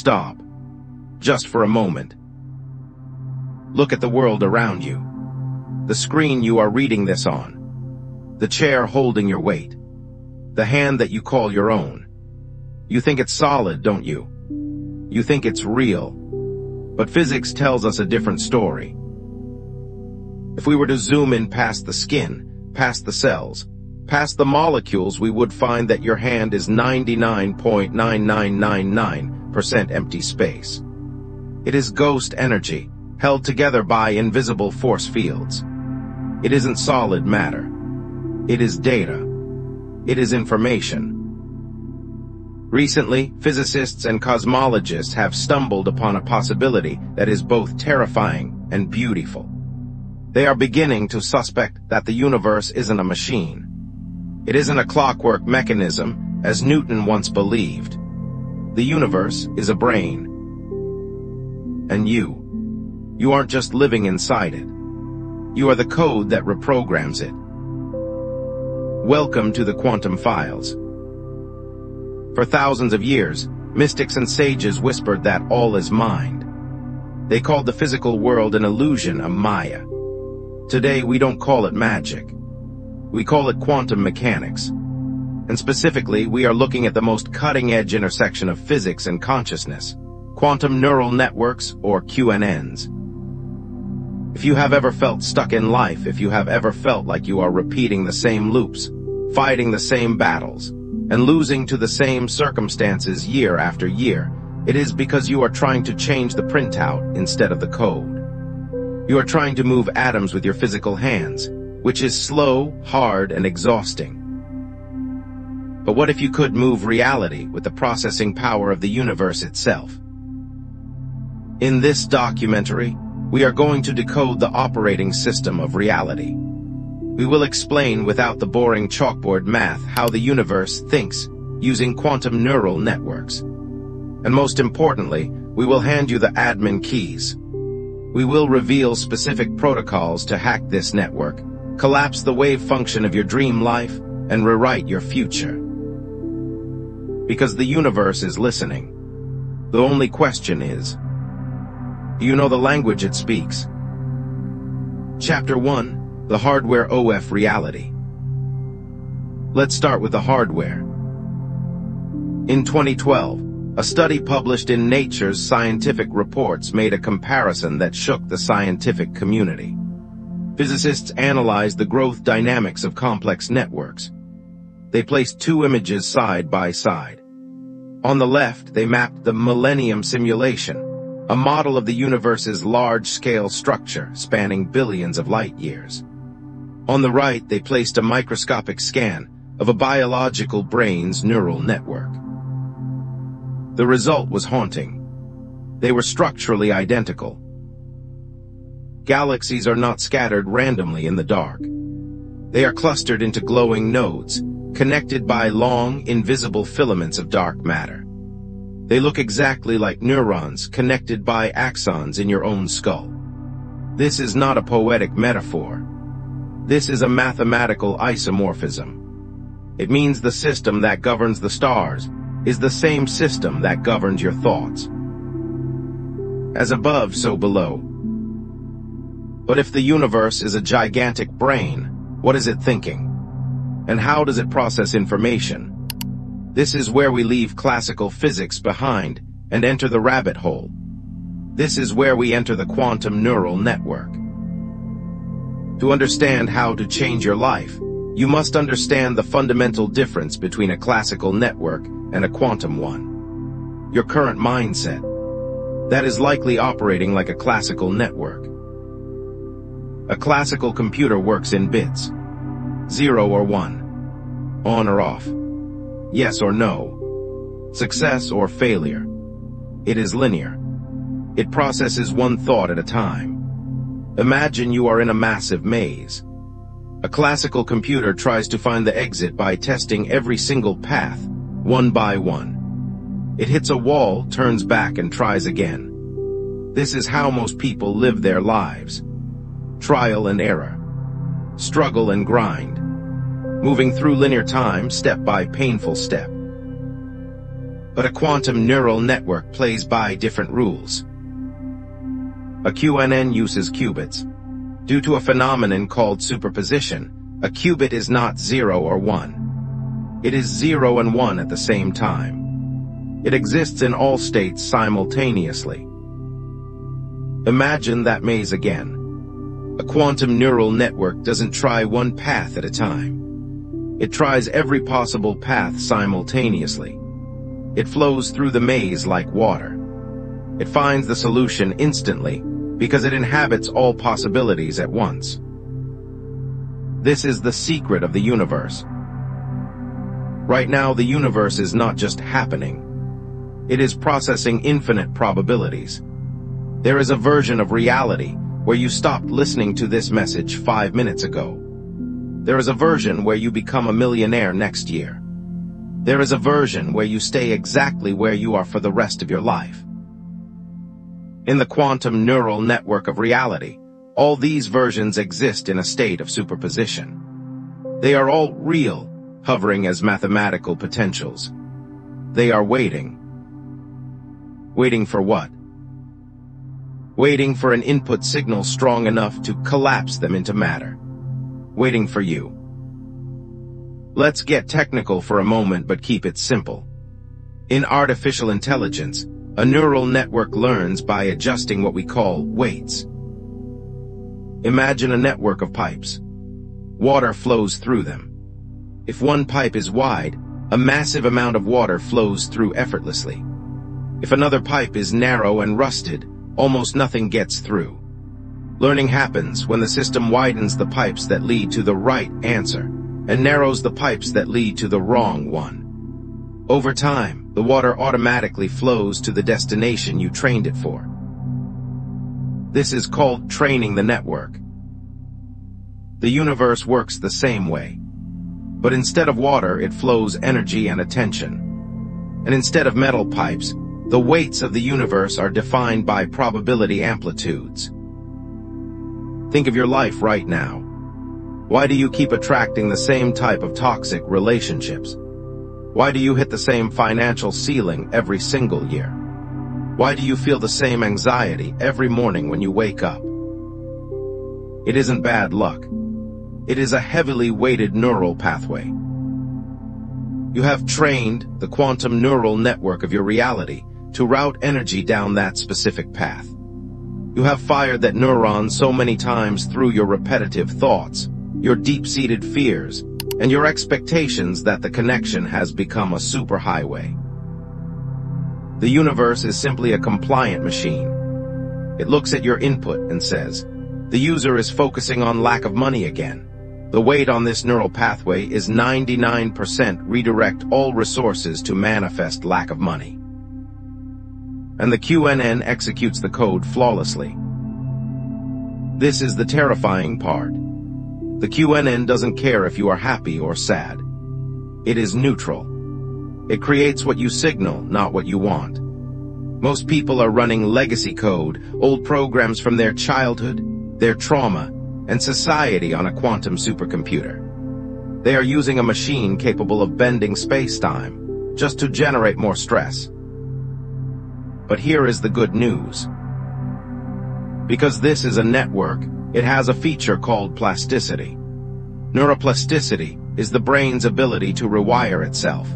stop, just for a moment. Look at the world around you. The screen you are reading this on. The chair holding your weight. The hand that you call your own. You think it's solid, don't you? You think it's real. But physics tells us a different story. If we were to zoom in past the skin, past the cells, past the molecules, we would find that your hand is 99.9999% empty space. It is ghost energy, held together by invisible force fields. It isn't solid matter. It is data. It is information. Recently, physicists and cosmologists have stumbled upon a possibility that is both terrifying and beautiful. They are beginning to suspect that the universe isn't a machine. It isn't a clockwork mechanism, as Newton once believed. The universe is a brain. And you aren't just living inside it. You are the code that reprograms it. Welcome to the Quantum Files. For thousands of years, mystics and sages whispered that all is mind. They called the physical world an illusion, a maya. Today, we don't call it magic. We call it quantum mechanics. And specifically, we are looking at the most cutting-edge intersection of physics and consciousness, quantum neural networks, or QNNs. If you have ever felt stuck in life, if you have ever felt like you are repeating the same loops, fighting the same battles, and losing to the same circumstances year after year, it is because you are trying to change the printout instead of the code. You are trying to move atoms with your physical hands, which is slow, hard, and exhausting. But what if you could move reality with the processing power of the universe itself? In this documentary, we are going to decode the operating system of reality. We will explain without the boring chalkboard math how the universe thinks using quantum neural networks. And most importantly, we will hand you the admin keys. We will reveal specific protocols to hack this network, collapse the wave function of your dream life, and rewrite your future. Because the universe is listening. The only question is, do you know the language it speaks? Chapter 1, The Hardware OF Reality. Let's start with the hardware. In 2012, a study published in Nature's Scientific Reports made a comparison that shook the scientific community. Physicists analyzed the growth dynamics of complex networks. They placed two images side by side. On the left, they mapped the Millennium Simulation, a model of the universe's large-scale structure spanning billions of light years. On the right, they placed a microscopic scan of a biological brain's neural network. The result was haunting. They were structurally identical. Galaxies are not scattered randomly in the dark. They are clustered into glowing nodes, connected by long, invisible filaments of dark matter. They look exactly like neurons connected by axons in your own skull. This is not a poetic metaphor. This is a mathematical isomorphism. It means the system that governs the stars is the same system that governs your thoughts. As above, so below. But if the universe is a gigantic brain, what is it thinking? And how does it process information? This is where we leave classical physics behind and enter the rabbit hole. This is where we enter the quantum neural network. To understand how to change your life, you must understand the fundamental difference between a classical network and a quantum one. Your current mindset. That is likely operating like a classical network. A classical computer works in bits. 0 or 1. On or off. Yes or no. Success or failure. It is linear. It processes one thought at a time. Imagine you are in a massive maze. A classical computer tries to find the exit by testing every single path, one by one. It hits a wall, turns back, and tries again. This is how most people live their lives. Trial and error. Struggle and grind. Moving through linear time, step by painful step. But a quantum neural network plays by different rules. A QNN uses qubits. Due to a phenomenon called superposition, a qubit is not 0 or 1. It is 0 and 1 at the same time. It exists in all states simultaneously. Imagine that maze again. A quantum neural network doesn't try one path at a time. It tries every possible path simultaneously. It flows through the maze like water. It finds the solution instantly because it inhabits all possibilities at once. This is the secret of the universe. Right now, the universe is not just happening. It is processing infinite probabilities. There is a version of reality where you stopped listening to this message 5 minutes ago. There is a version where you become a millionaire next year. There is a version where you stay exactly where you are for the rest of your life. In the quantum neural network of reality, all these versions exist in a state of superposition. They are all real, hovering as mathematical potentials. They are waiting. Waiting for what? Waiting for an input signal strong enough to collapse them into matter. Waiting for you. Let's get technical for a moment, but keep it simple. In artificial intelligence, a neural network learns by adjusting what we call weights. Imagine a network of pipes. Water flows through them. If one pipe is wide, a massive amount of water flows through effortlessly. If another pipe is narrow and rusted, almost nothing gets through. Learning happens when the system widens the pipes that lead to the right answer and narrows the pipes that lead to the wrong one. Over time, the water automatically flows to the destination you trained it for. This is called training the network. The universe works the same way. But instead of water, it flows energy and attention. And instead of metal pipes, the weights of the universe are defined by probability amplitudes. Think of your life right now. Why do you keep attracting the same type of toxic relationships? Why do you hit the same financial ceiling every single year? Why do you feel the same anxiety every morning when you wake up? It isn't bad luck. It is a heavily weighted neural pathway. You have trained the quantum neural network of your reality to route energy down that specific path. You have fired that neuron so many times through your repetitive thoughts, your deep-seated fears, and your expectations that the connection has become a superhighway. The universe is simply a compliant machine. It looks at your input and says, the user is focusing on lack of money again. The weight on this neural pathway is 99% redirect all resources to manifest lack of money. And the QNN executes the code flawlessly. This is the terrifying part. The QNN doesn't care if you are happy or sad. It is neutral. It creates what you signal, not what you want. Most people are running legacy code, old programs from their childhood, their trauma, and society on a quantum supercomputer. They are using a machine capable of bending space-time just to generate more stress. But here is the good news. Because this is a network, it has a feature called plasticity. Neuroplasticity is the brain's ability to rewire itself.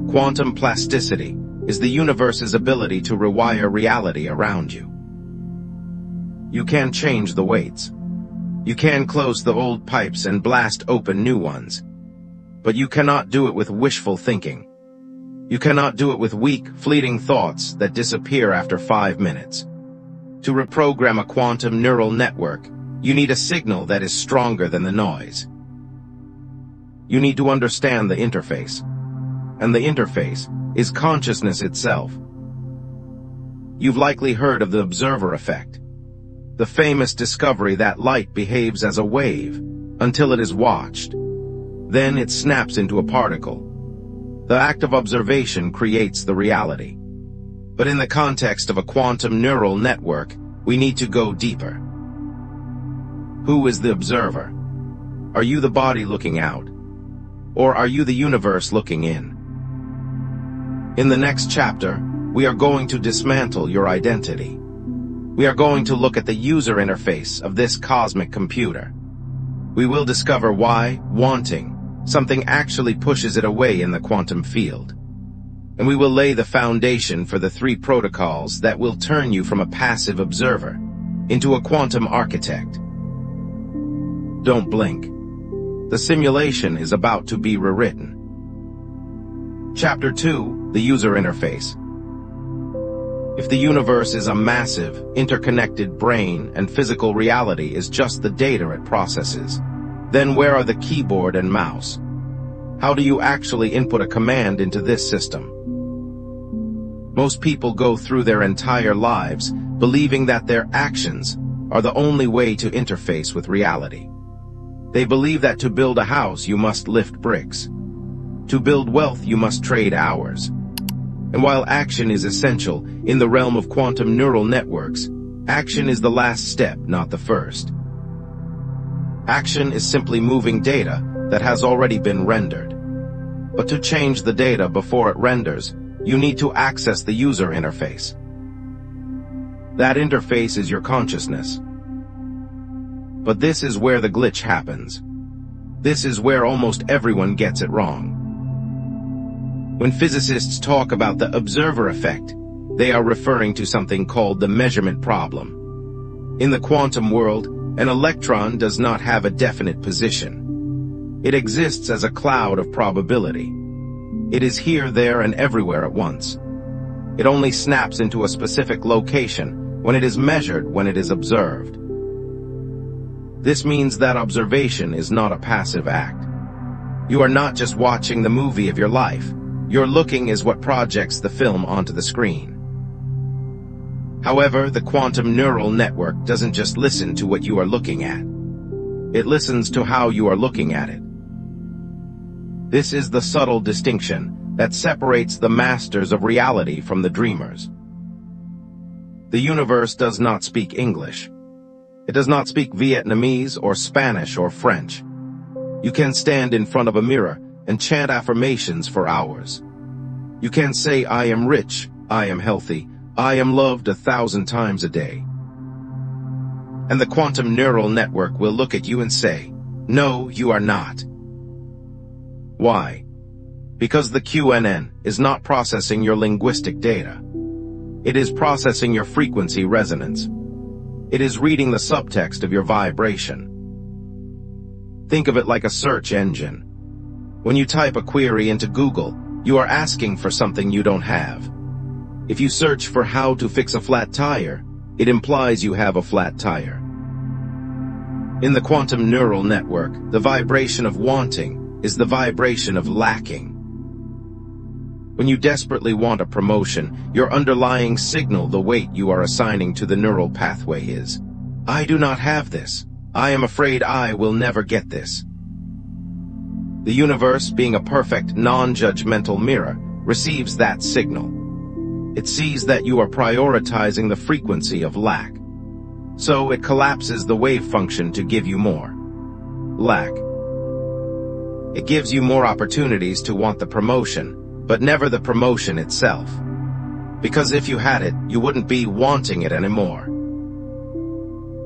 Quantum plasticity is the universe's ability to rewire reality around you. You can change the weights. You can close the old pipes and blast open new ones. But you cannot do it with wishful thinking. You cannot do it with weak, fleeting thoughts that disappear after 5 minutes. To reprogram a quantum neural network, you need a signal that is stronger than the noise. You need to understand the interface. And the interface is consciousness itself. You've likely heard of the observer effect. The famous discovery that light behaves as a wave until it is watched. Then it snaps into a particle. The act of observation creates the reality. But in the context of a quantum neural network, we need to go deeper. Who is the observer? Are you the body looking out? Or are you the universe looking in? In the next chapter, we are going to dismantle your identity. We are going to look at the user interface of this cosmic computer. We will discover why wanting something actually pushes it away in the quantum field. And we will lay the foundation for the 3 protocols that will turn you from a passive observer into a quantum architect. Don't blink. The simulation is about to be rewritten. Chapter 2, the user interface. If the universe is a massive, interconnected brain and physical reality is just the data it processes, then where are the keyboard and mouse? How do you actually input a command into this system? Most people go through their entire lives believing that their actions are the only way to interface with reality. They believe that to build a house you must lift bricks. To build wealth you must trade hours. And while action is essential in the realm of quantum neural networks, action is the last step, not the first. Action is simply moving data that has already been rendered. But to change the data before it renders, you need to access the user interface. That interface is your consciousness. But this is where the glitch happens. This is where almost everyone gets it wrong. When physicists talk about the observer effect, they are referring to something called the measurement problem. In the quantum world, an electron does not have a definite position. It exists as a cloud of probability. It is here, there, and everywhere at once. It only snaps into a specific location when it is measured, when it is observed. This means that observation is not a passive act. You are not just watching the movie of your life. Your looking is what projects the film onto the screen. However, the quantum neural network doesn't just listen to what you are looking at. It listens to how you are looking at it. This is the subtle distinction that separates the masters of reality from the dreamers. The universe does not speak English. It does not speak Vietnamese or Spanish or French. You can stand in front of a mirror and chant affirmations for hours. You can say, I am rich, I am healthy, I am loved 1,000 times a day. And the quantum neural network will look at you and say, no, you are not. Why? Because the QNN is not processing your linguistic data. It is processing your frequency resonance. It is reading the subtext of your vibration. Think of it like a search engine. When you type a query into Google, you are asking for something you don't have. If you search for how to fix a flat tire, it implies you have a flat tire. In the quantum neural network, the vibration of wanting is the vibration of lacking. When you desperately want a promotion, your underlying signal, the weight you are assigning to the neural pathway is, I do not have this. I am afraid I will never get this. The universe, being a perfect, non-judgmental mirror, receives that signal. It sees that you are prioritizing the frequency of lack. So it collapses the wave function to give you more lack. It gives you more opportunities to want the promotion, but never the promotion itself. Because if you had it, you wouldn't be wanting it anymore.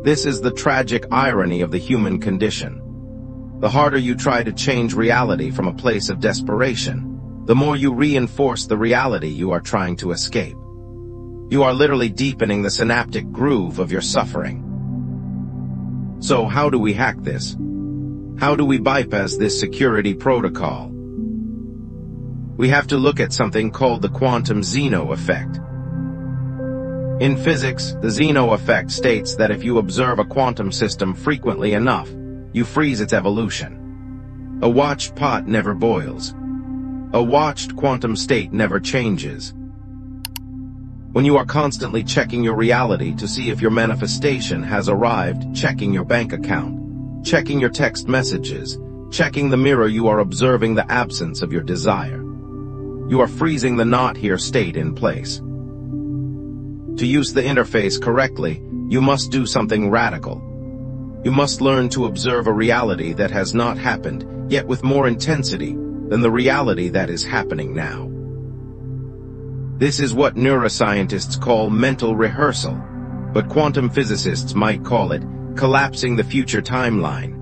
This is the tragic irony of the human condition. The harder you try to change reality from a place of desperation, the more you reinforce the reality you are trying to escape. You are literally deepening the synaptic groove of your suffering. So how do we hack this? How do we bypass this security protocol? We have to look at something called the quantum Zeno effect. In physics, the Zeno effect states that if you observe a quantum system frequently enough, you freeze its evolution. A watched pot never boils. A watched quantum state never changes. When you are constantly checking your reality to see if your manifestation has arrived, checking your bank account, checking your text messages, checking the mirror, you are observing the absence of your desire. You are freezing the not here state in place. To use the interface correctly, you must do something radical. You must learn to observe a reality that has not happened, yet with more intensity than the reality that is happening now. This is what neuroscientists call mental rehearsal, but quantum physicists might call it collapsing the future timeline.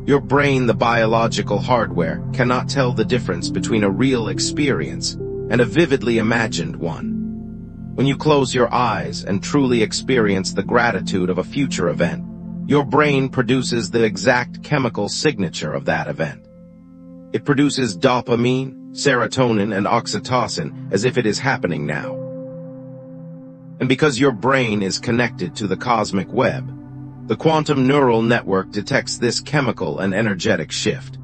Your brain, the biological hardware, cannot tell the difference between a real experience and a vividly imagined one. When you close your eyes and truly experience the gratitude of a future event, your brain produces the exact chemical signature of that event. It produces dopamine, serotonin, and oxytocin as if it is happening now. And because your brain is connected to the cosmic web, the quantum neural network detects this chemical and energetic shift.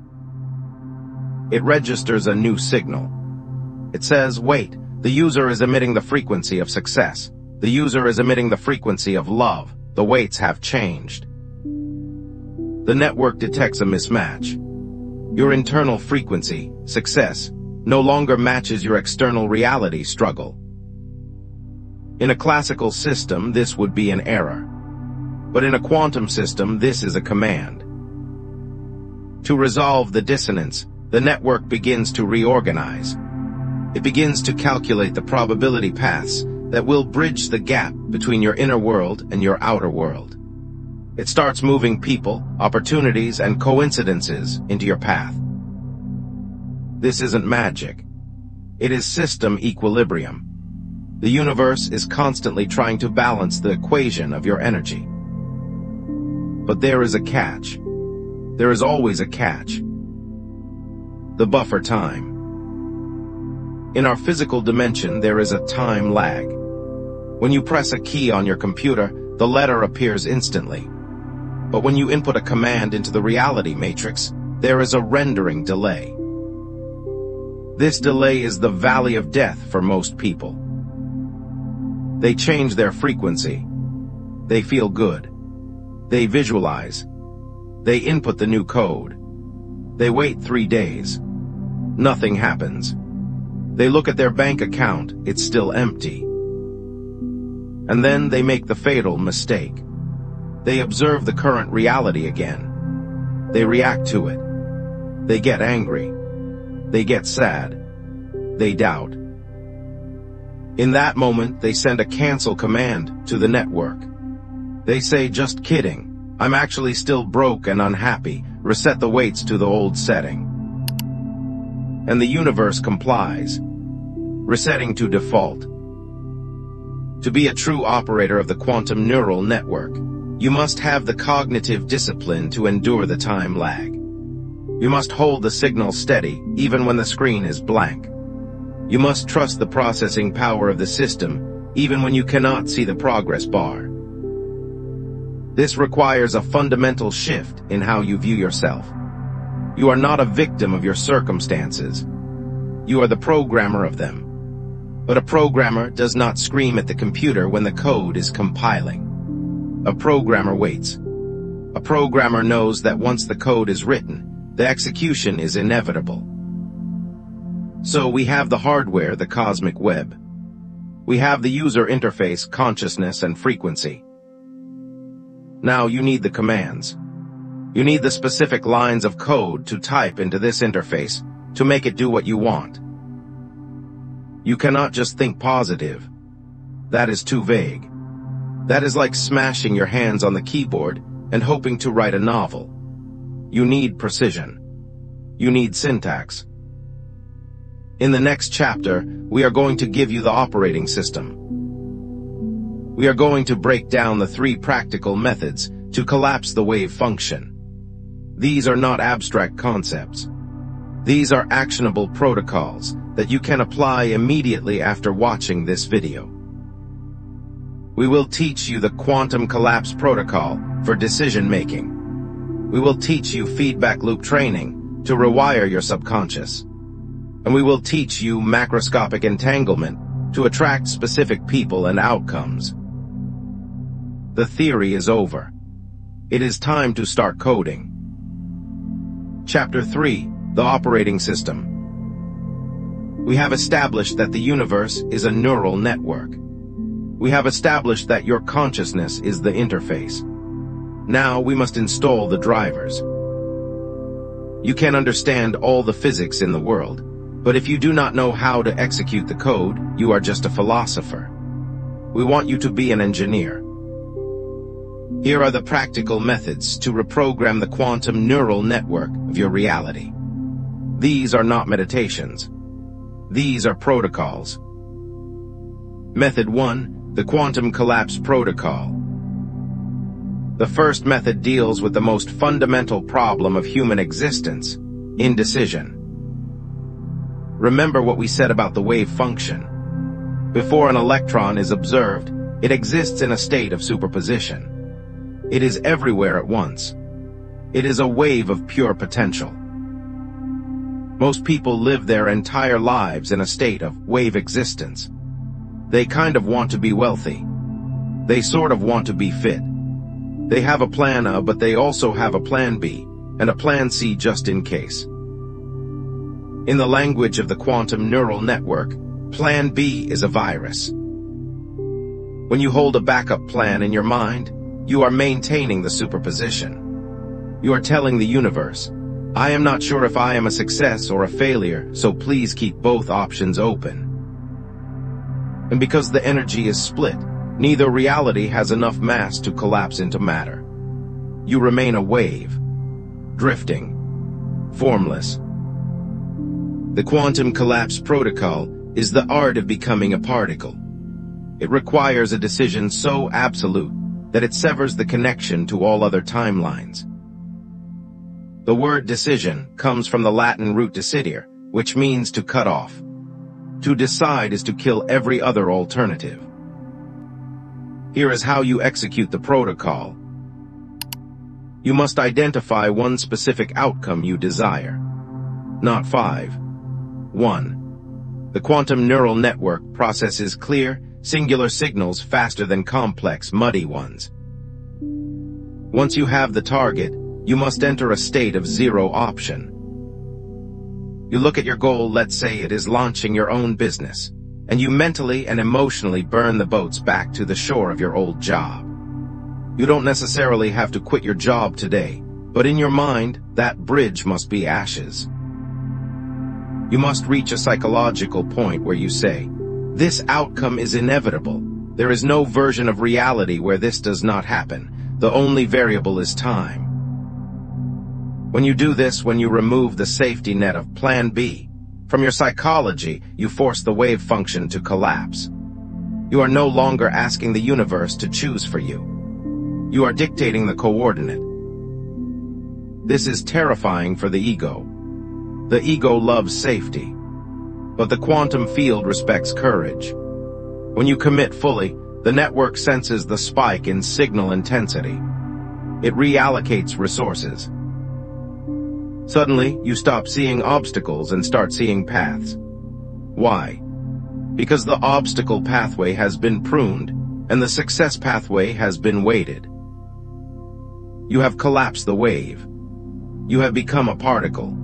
It registers a new signal. It says, wait, the user is emitting the frequency of success. The user is emitting the frequency of love. The weights have changed. The network detects a mismatch. Your internal frequency, success, no longer matches your external reality, struggle. In a classical system, this would be an error. But in a quantum system, this is a command. To resolve the dissonance, the network begins to reorganize. It begins to calculate the probability paths that will bridge the gap between your inner world and your outer world. It starts moving people, opportunities, and coincidences into your path. This isn't magic. It is system equilibrium. The universe is constantly trying to balance the equation of your energy. But there is a catch. There is always a catch. The buffer time. In our physical dimension, there is a time lag. When you press a key on your computer, the letter appears instantly. But when you input a command into the reality matrix, there is a rendering delay. This delay is the valley of death for most people. They change their frequency. They feel good. They visualize. They input the new code. They wait 3 days. Nothing happens. They look at their bank account, it's still empty. And then they make the fatal mistake. They observe the current reality again. They react to it. They get angry. They get sad. They doubt. In that moment, they send a cancel command to the network. They say, just kidding. I'm actually still broke and unhappy. Reset the weights to the old setting. And the universe complies, resetting to default. To be a true operator of the quantum neural network, you must have the cognitive discipline to endure the time lag. You must hold the signal steady, even when the screen is blank. You must trust the processing power of the system, even when you cannot see the progress bar. This requires a fundamental shift in how you view yourself. You are not a victim of your circumstances. You are the programmer of them. But a programmer does not scream at the computer when the code is compiling. A programmer waits. A programmer knows that once the code is written, the execution is inevitable. So we have the hardware, the cosmic web. We have the user interface, consciousness, and frequency. Now you need the commands. You need the specific lines of code to type into this interface to make it do what you want. You cannot just think positive. That is too vague. That is like smashing your hands on the keyboard and hoping to write a novel. You need precision. You need syntax. In the next chapter, we are going to give you the operating system. We are going to break down the 3 practical methods to collapse the wave function. These are not abstract concepts. These are actionable protocols that you can apply immediately after watching this video. We will teach you the quantum collapse protocol for decision-making. We will teach you feedback loop training to rewire your subconscious. And we will teach you macroscopic entanglement to attract specific people and outcomes. The theory is over. It is time to start coding. Chapter 3, the operating system. We have established that the universe is a neural network. We have established that your consciousness is the interface. Now we must install the drivers. You can understand all the physics in the world. But if you do not know how to execute the code, you are just a philosopher. We want you to be an engineer. Here are the practical methods to reprogram the quantum neural network of your reality. These are not meditations. These are protocols. Method 1, the Quantum Collapse Protocol. The first method deals with the most fundamental problem of human existence, indecision. Remember what we said about the wave function. Before an electron is observed, it exists in a state of superposition. It is everywhere at once. It is a wave of pure potential. Most people live their entire lives in a state of wave existence. They kind of want to be wealthy. They sort of want to be fit. They have a plan A, but they also have a plan B, and a plan C just in case. In the language of the quantum neural network, Plan B is a virus. When you hold a backup plan in your mind, you are maintaining the superposition. You are telling the universe, I am not sure if I am a success or a failure, so please keep both options open. And because the energy is split, neither reality has enough mass to collapse into matter. You remain a wave, drifting, formless. The Quantum Collapse Protocol is the art of becoming a particle. It requires a decision so absolute that it severs the connection to all other timelines. The word decision comes from the Latin root decidere, which means to cut off. To decide is to kill every other alternative. Here is how you execute the protocol. You must identify one specific outcome you desire. Not 5. 1. The quantum neural network processes clear, singular signals faster than complex, muddy ones. Once you have the target, you must enter a state of zero option. You look at your goal, let's say it is launching your own business, and you mentally and emotionally burn the boats back to the shore of your old job. You don't necessarily have to quit your job today, but in your mind, that bridge must be ashes. You must reach a psychological point where you say, this outcome is inevitable. There is no version of reality where this does not happen. The only variable is time. When you do this, when you remove the safety net of Plan B, from your psychology, you force the wave function to collapse. You are no longer asking the universe to choose for you. You are dictating the coordinate. This is terrifying for the ego. The ego loves safety, but the quantum field respects courage. When you commit fully, the network senses the spike in signal intensity. It reallocates resources. Suddenly, you stop seeing obstacles and start seeing paths. Why? Because the obstacle pathway has been pruned, and the success pathway has been weighted. You have collapsed the wave. You have become a particle.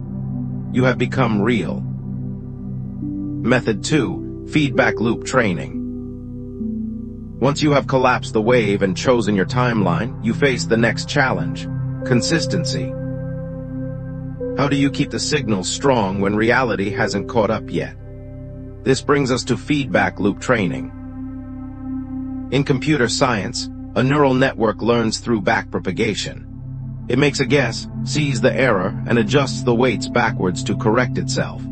You have become real. Method 2, feedback loop training. Once you have collapsed the wave and chosen your timeline, you face the next challenge, consistency. How do you keep the signal strong when reality hasn't caught up yet? This brings us to feedback loop training. In computer science, a neural network learns through backpropagation. It makes a guess, sees the error, and adjusts the weights backwards to correct itself.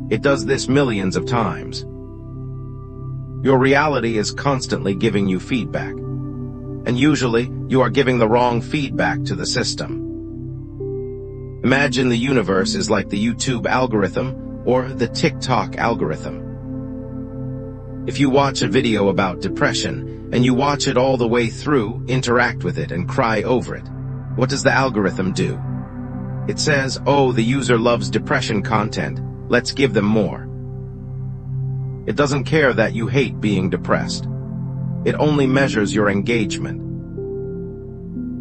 It does this millions of times. Your reality is constantly giving you feedback. And usually, you are giving the wrong feedback to the system. Imagine the universe is like the YouTube algorithm or the TikTok algorithm. If you watch a video about depression and you watch it all the way through, interact with it and cry over it, what does the algorithm do? It says, oh, the user loves depression content, let's give them more. It doesn't care that you hate being depressed. It only measures your engagement.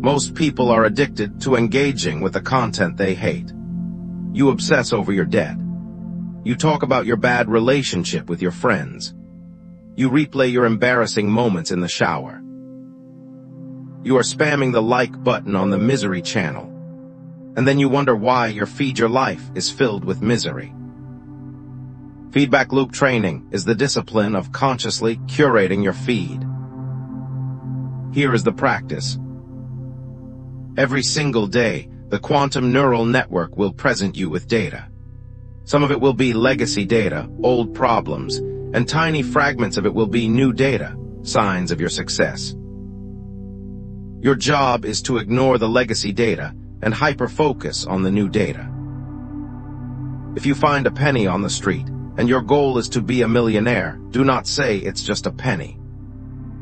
Most people are addicted to engaging with the content they hate. You obsess over your debt. You talk about your bad relationship with your friends. You replay your embarrassing moments in the shower. You are spamming the like button on the misery channel. And then you wonder why your feed your life is filled with misery. Feedback loop training is the discipline of consciously curating your feed. Here is the practice. Every single day, the quantum neural network will present you with data. Some of it will be legacy data, old problems, and tiny fragments of it will be new data, signs of your success. Your job is to ignore the legacy data and hyper-focus on the new data. If you find a penny on the street, and your goal is to be a millionaire, do not say it's just a penny.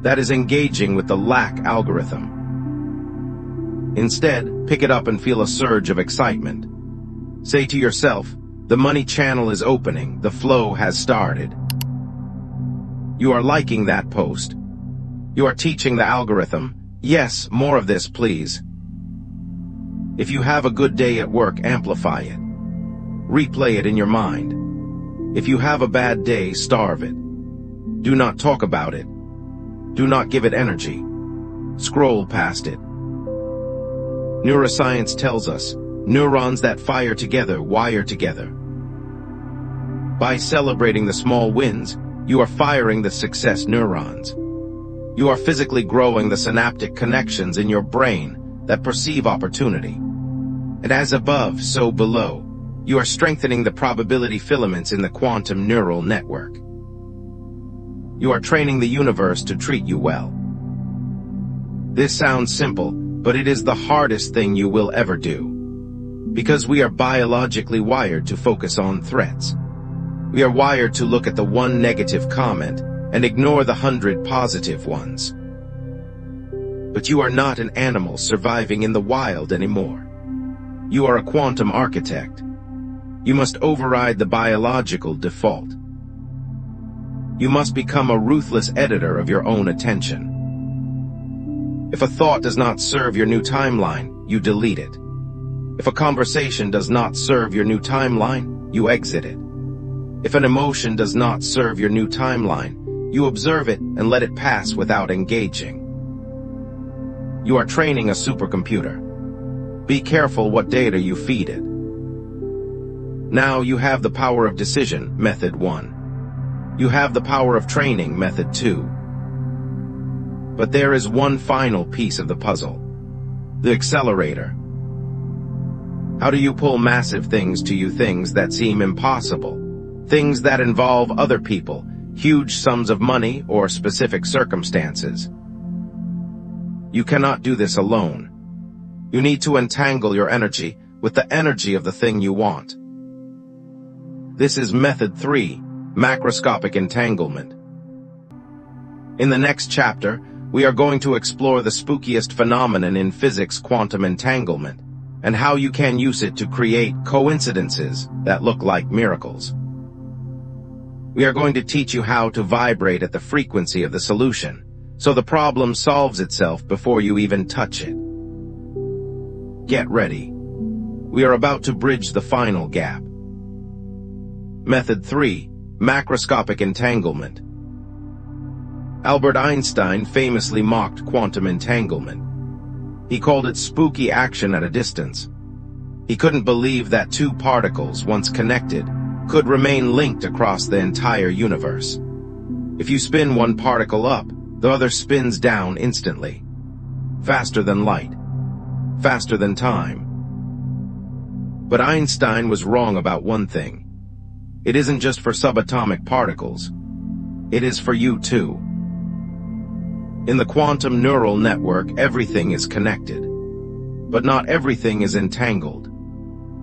That is engaging with the lack algorithm. Instead, pick it up and feel a surge of excitement. Say to yourself, the money channel is opening, the flow has started. You are liking that post. You are teaching the algorithm, yes, more of this, please. If you have a good day at work, amplify it. Replay it in your mind. If you have a bad day, starve it. Do not talk about it. Do not give it energy. Scroll past it. Neuroscience tells us, neurons that fire together wire together. By celebrating the small wins, you are firing the success neurons. You are physically growing the synaptic connections in your brain that perceive opportunity. And as above, so below, you are strengthening the probability filaments in the quantum neural network. You are training the universe to treat you well. This sounds simple, but it is the hardest thing you will ever do. Because we are biologically wired to focus on threats. We are wired to look at the one negative comment and ignore the 100 positive ones. But you are not an animal surviving in the wild anymore. You are a quantum architect. You must override the biological default. You must become a ruthless editor of your own attention. If a thought does not serve your new timeline, you delete it. If a conversation does not serve your new timeline, you exit it. If an emotion does not serve your new timeline, you observe it and let it pass without engaging. You are training a supercomputer. Be careful what data you feed it. Now you have the power of decision, method 1. You have the power of training, method 2. But there is one final piece of the puzzle. The accelerator. How do you pull massive things to you, things that seem impossible? Things that involve other people, huge sums of money, or specific circumstances. You cannot do this alone. You need to entangle your energy with the energy of the thing you want. This is method 3, macroscopic entanglement. In the next chapter, we are going to explore the spookiest phenomenon in physics, quantum entanglement, and how you can use it to create coincidences that look like miracles. We are going to teach you how to vibrate at the frequency of the solution, so the problem solves itself before you even touch it. Get ready. We are about to bridge the final gap. Method 3, macroscopic entanglement. Albert Einstein famously mocked quantum entanglement. He called it spooky action at a distance. He couldn't believe that two particles, once connected, could remain linked across the entire universe. If you spin one particle up, the other spins down instantly. Faster than light. Faster than time. But Einstein was wrong about one thing. It isn't just for subatomic particles. It is for you too. In the quantum neural network, everything is connected. But not everything is entangled.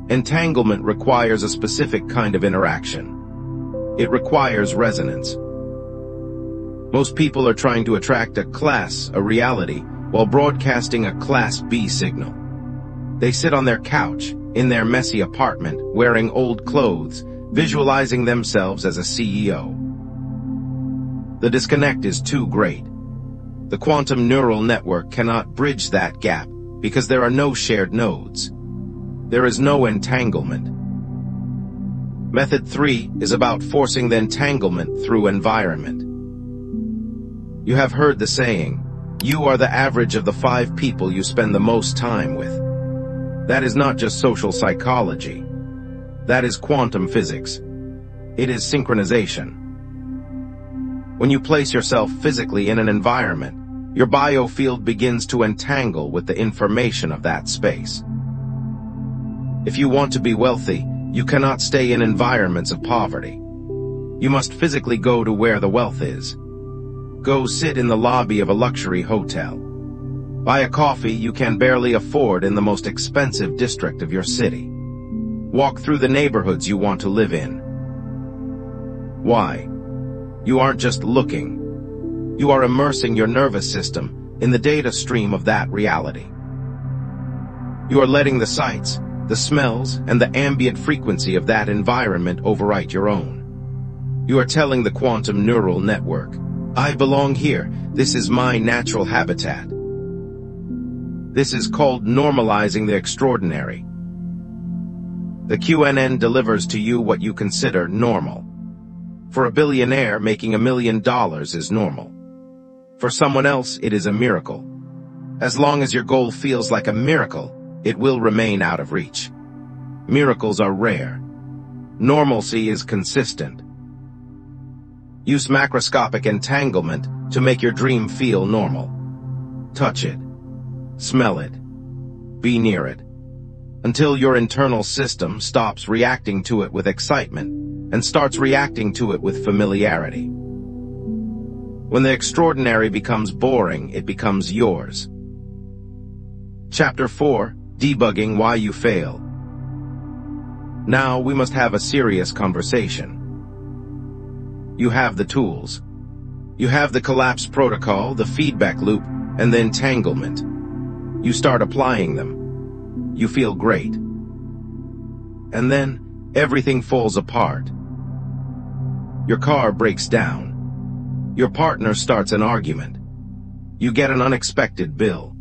Entanglement requires a specific kind of interaction. It requires resonance. Most people are trying to attract a class, a reality, while broadcasting a Class B signal. They sit on their couch, in their messy apartment, wearing old clothes, visualizing themselves as a CEO. The disconnect is too great. The quantum neural network cannot bridge that gap because there are no shared nodes. There is no entanglement. Method 3 is about forcing the entanglement through environment. You have heard the saying, you are the average of the 5 people you spend the most time with. That is not just social psychology. That is quantum physics. It is synchronization. When you place yourself physically in an environment, your biofield begins to entangle with the information of that space. If you want to be wealthy, you cannot stay in environments of poverty. You must physically go to where the wealth is. Go sit in the lobby of a luxury hotel. Buy a coffee you can barely afford in the most expensive district of your city. Walk through the neighborhoods you want to live in. Why? You aren't just looking. You are immersing your nervous system in the data stream of that reality. You are letting the sights, the smells, and the ambient frequency of that environment overwrite your own. You are telling the quantum neural network, I belong here. This is my natural habitat. This is called normalizing the extraordinary. The QNN delivers to you what you consider normal. For a billionaire, making $1 million is normal. For someone else, it is a miracle. As long as your goal feels like a miracle, it will remain out of reach. Miracles are rare. Normalcy is consistent. Use macroscopic entanglement to make your dream feel normal. Touch it. Smell it. Be near it. Until your internal system stops reacting to it with excitement and starts reacting to it with familiarity. When the extraordinary becomes boring, it becomes yours. Chapter 4, Debugging Why You Fail. Now we must have a serious conversation. You have the tools. You have the collapse protocol, the feedback loop, and the entanglement. You start applying them. You feel great. And then everything falls apart. Your car breaks down. Your partner starts an argument. You get an unexpected bill.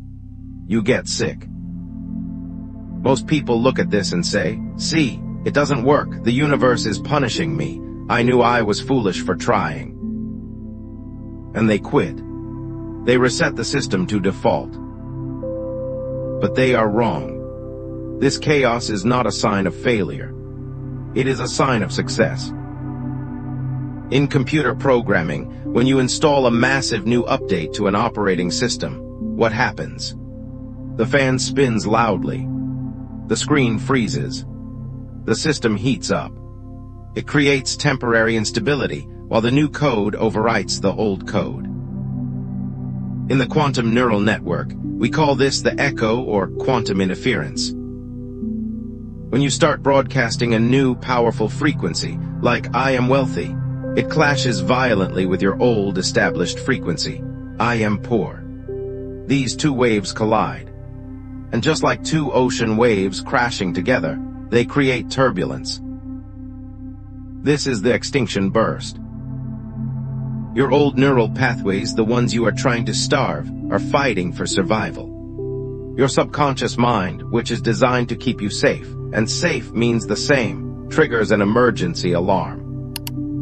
You get sick. Most people look at this and say, see, it doesn't work. The universe is punishing me. I knew I was foolish for trying. And they quit. They reset the system to default. But they are wrong. This chaos is not a sign of failure. It is a sign of success. In computer programming, when you install a massive new update to an operating system, what happens? The fan spins loudly. The screen freezes. The system heats up. It creates temporary instability, while the new code overwrites the old code. In the quantum neural network, we call this the echo or quantum interference. When you start broadcasting a new, powerful frequency, like I am wealthy, it clashes violently with your old, established frequency, I am poor. These two waves collide. And just like two ocean waves crashing together, they create turbulence. This is the extinction burst. Your old neural pathways, the ones you are trying to starve, are fighting for survival. Your subconscious mind, which is designed to keep you safe, and safe means the same, triggers an emergency alarm.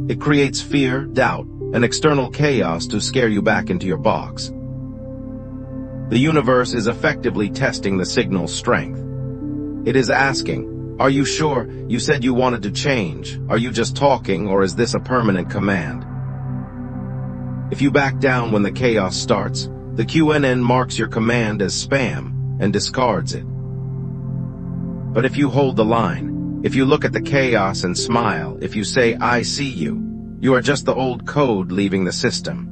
It creates fear, doubt, and external chaos to scare you back into your box. The universe is effectively testing the signal's strength. It is asking, are you sure? You said you wanted to change. Are you just talking, or is this a permanent command? If you back down when the chaos starts, the QNN marks your command as spam and discards it. But if you hold the line, if you look at the chaos and smile, if you say, I see you, you are just the old code leaving the system.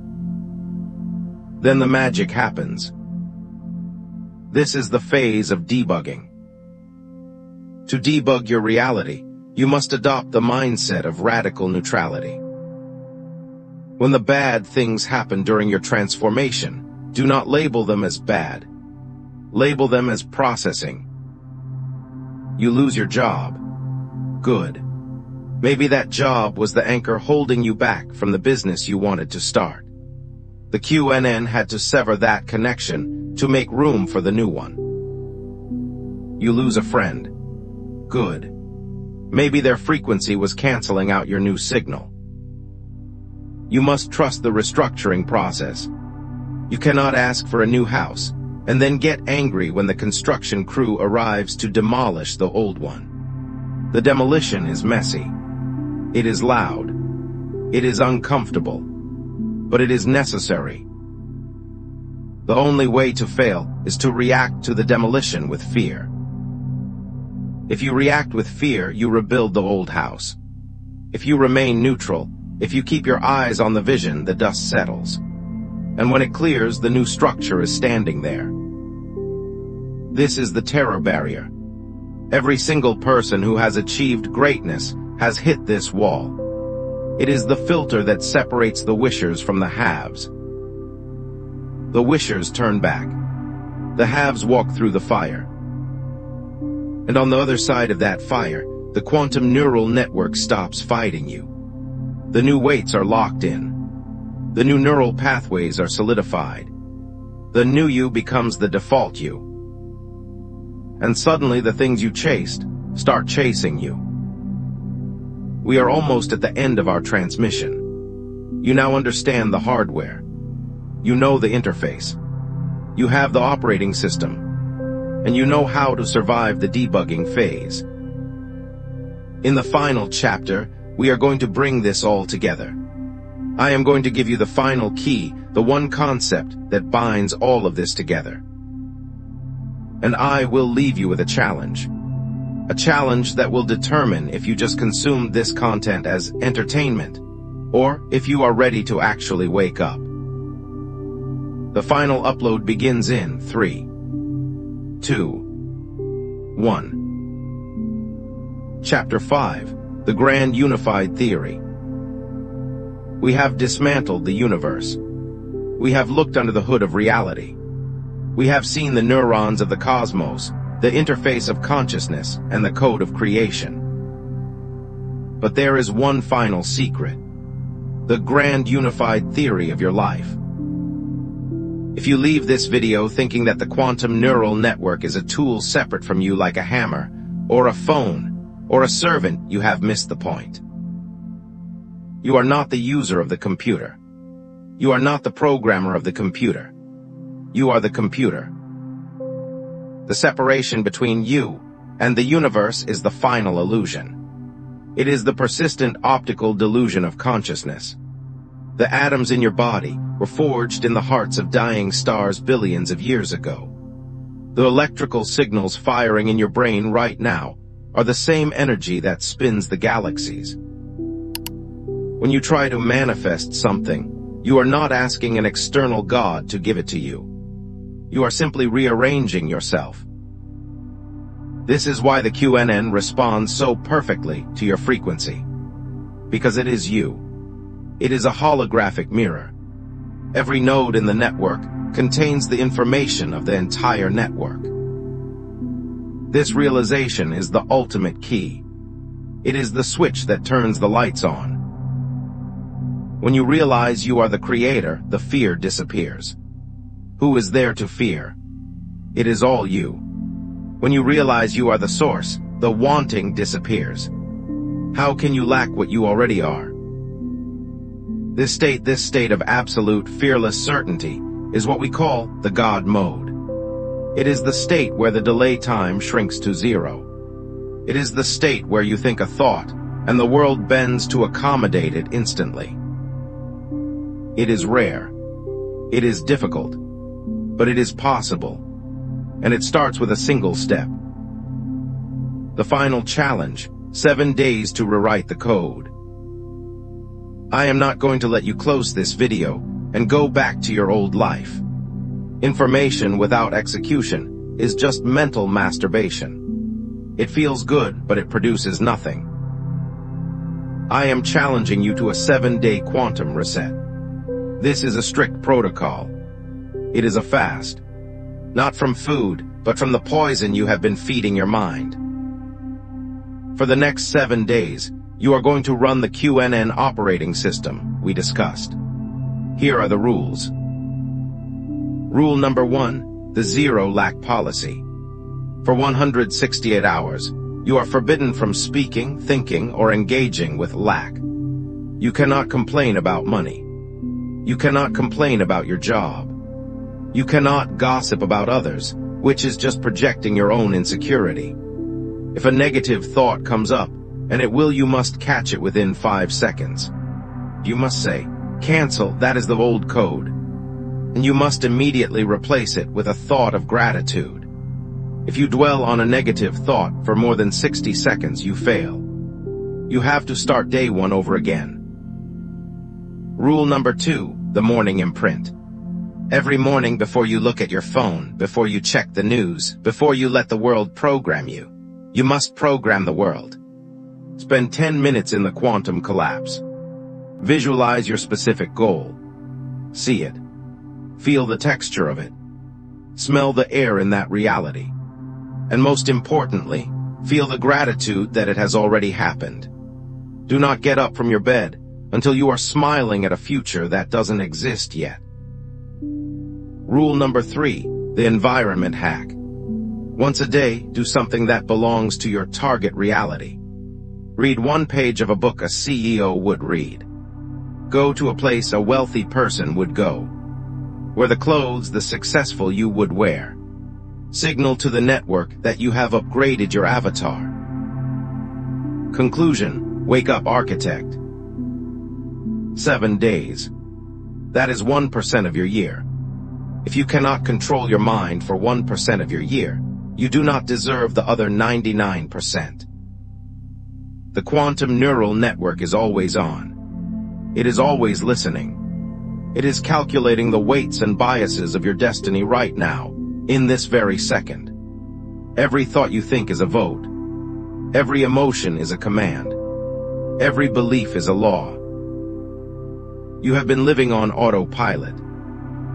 Then the magic happens. This is the phase of debugging. To debug your reality, you must adopt the mindset of radical neutrality. When the bad things happen during your transformation, do not label them as bad. Label them as processing. You lose your job. Good. Maybe that job was the anchor holding you back from the business you wanted to start. The QNN had to sever that connection to make room for the new one. You lose a friend. Good. Maybe their frequency was canceling out your new signal. You must trust the restructuring process. You cannot ask for a new house and then get angry when the construction crew arrives to demolish the old one. The demolition is messy. It is loud. It is uncomfortable. But it is necessary. The only way to fail is to react to the demolition with fear. If you react with fear, you rebuild the old house. If you remain neutral, if you keep your eyes on the vision, the dust settles. And when it clears, the new structure is standing there. This is the terror barrier. Every single person who has achieved greatness has hit this wall. It is the filter that separates the wishers from the haves. The wishers turn back. The haves walk through the fire. And on the other side of that fire, the quantum neural network stops fighting you. The new weights are locked in. The new neural pathways are solidified. The new you becomes the default you. And suddenly the things you chased start chasing you. We are almost at the end of our transmission. You now understand the hardware. You know the interface. You have the operating system. And you know how to survive the debugging phase. In the final chapter, we are going to bring this all together. I am going to give you the final key, the one concept that binds all of this together. And I will leave you with a challenge. A challenge that will determine if you just consume this content as entertainment, or if you are ready to actually wake up. The final upload begins in 3, 2, 1. Chapter 5, The Grand Unified Theory. We have dismantled the universe. We have looked under the hood of reality. We have seen the neurons of the cosmos, the interface of consciousness, and the code of creation. But there is one final secret, the grand unified theory of your life. If you leave this video thinking that the quantum neural network is a tool separate from you like a hammer, or a phone, or a servant, you have missed the point. You are not the user of the computer. You are not the programmer of the computer. You are the computer. The separation between you and the universe is the final illusion. It is the persistent optical delusion of consciousness. The atoms in your body were forged in the hearts of dying stars billions of years ago. The electrical signals firing in your brain right now are the same energy that spins the galaxies. When you try to manifest something, you are not asking an external God to give it to you. You are simply rearranging yourself. This is why the QNN responds so perfectly to your frequency. Because it is you. It is a holographic mirror. Every node in the network contains the information of the entire network. This realization is the ultimate key. It is the switch that turns the lights on. When you realize you are the creator, the fear disappears. Who is there to fear? It is all you. When you realize you are the source, the wanting disappears. How can you lack what you already are? This state of absolute, fearless certainty is what we call the God mode. It is the state where the delay time shrinks to zero. It is the state where you think a thought, and the world bends to accommodate it instantly. It is rare. It is difficult. But it is possible. And it starts with a single step. The final challenge, 7 days to rewrite the code. I am not going to let you close this video and go back to your old life. Information without execution is just mental masturbation. It feels good, but it produces nothing. I am challenging you to a 7-day quantum reset. This is a strict protocol. It is a fast. Not from food, but from the poison you have been feeding your mind. For the next 7 days, you are going to run the QNN operating system we discussed. Here are the rules. Rule number 1, the zero lack policy. For 168 hours, you are forbidden from speaking, thinking, or engaging with lack. You cannot complain about money. You cannot complain about your job. You cannot gossip about others, which is just projecting your own insecurity. If a negative thought comes up, and you must catch it within 5 seconds. You must say, "Cancel, that is the old code." And you must immediately replace it with a thought of gratitude. If you dwell on a negative thought for more than 60 seconds, you fail. You have to start day one over again. Rule number 2, the morning imprint. Every morning before you look at your phone, before you check the news, before you let the world program you, you must program the world. Spend 10 minutes in the quantum collapse. Visualize your specific goal. See it. Feel the texture of it. Smell the air in that reality. And most importantly, feel the gratitude that it has already happened. Do not get up from your bed until you are smiling at a future that doesn't exist yet. Rule number 3, the environment hack. Once a day, do something that belongs to your target reality. Read one page of a book a CEO would read. Go to a place a wealthy person would go. Wear the clothes the successful you would wear. Signal to the network that you have upgraded your avatar. Conclusion: wake up, architect. 7 days. That is 1% of your year. If you cannot control your mind for 1% of your year, you do not deserve the other 99%. The quantum neural network is always on. It is always listening. It is calculating the weights and biases of your destiny right now, in this very second. Every thought you think is a vote. Every emotion is a command. Every belief is a law. You have been living on autopilot.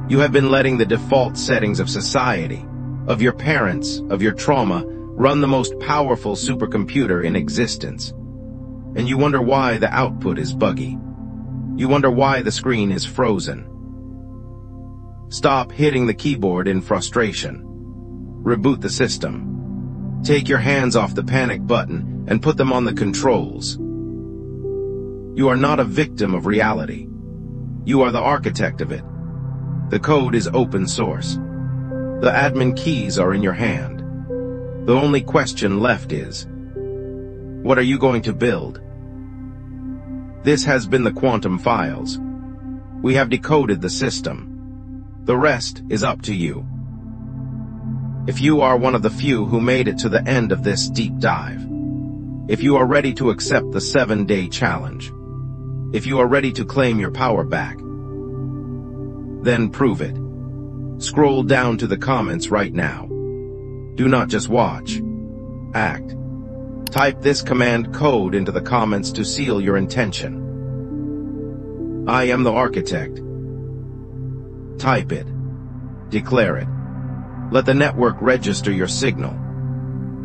You have been letting the default settings of society, of your parents, of your trauma, run the most powerful supercomputer in existence. And you wonder why the output is buggy. You wonder why the screen is frozen. Stop hitting the keyboard in frustration. Reboot the system. Take your hands off the panic button and put them on the controls. You are not a victim of reality. You are the architect of it. The code is open source. The admin keys are in your hand. The only question left is, what are you going to build? This has been the Quantum Files. We have decoded the system. The rest is up to you. If you are one of the few who made it to the end of this deep dive, if you are ready to accept the 7-day challenge, if you are ready to claim your power back, then prove it. Scroll down to the comments right now. Do not just watch. Act. Type this command code into the comments to seal your intention. I am the architect. Type it. Declare it. Let the network register your signal.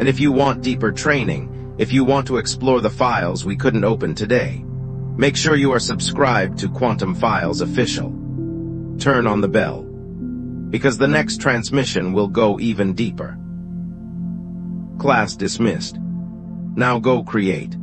And if you want deeper training, if you want to explore the files we couldn't open today, make sure you are subscribed to Quantum Files Official. Turn on the bell, because the next transmission will go even deeper. Class dismissed. Now go create.